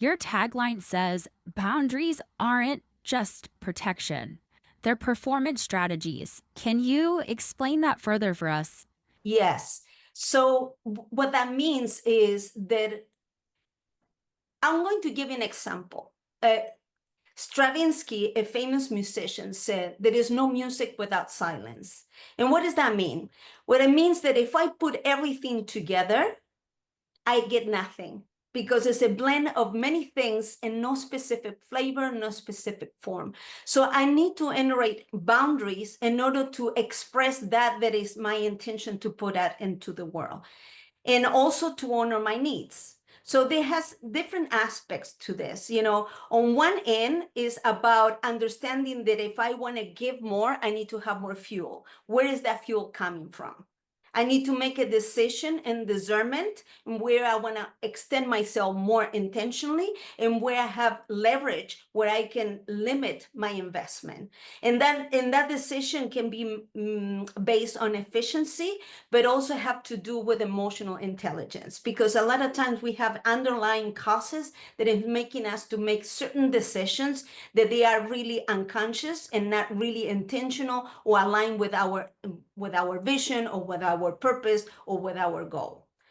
Your tagline says boundaries aren't just protection, they're performance strategies. Can you explain that further for us? Yes. So what that means is that I'm going to give you an example. Stravinsky, a famous musician, said, "There is no music without silence." And what does that mean? Well, it means that if I put everything together, I get nothing because it's a blend of many things and no specific flavor, no specific form. So I need to generate boundaries in order to express that is my intention to put out into the world, and also to honor my needs. So there has different aspects to this. On one end is about understanding that if I want to give more, I need to have more fuel. Where is that fuel coming from? I need to make a decision and discernment where I want to extend myself more intentionally and where I have leverage, where I can limit my investment. And that decision can be based on efficiency, but also have to do with emotional intelligence, because a lot of times we have underlying causes that is making us to make certain decisions that they are really unconscious and not really intentional or aligned with our vision or with our purpose or with our goal.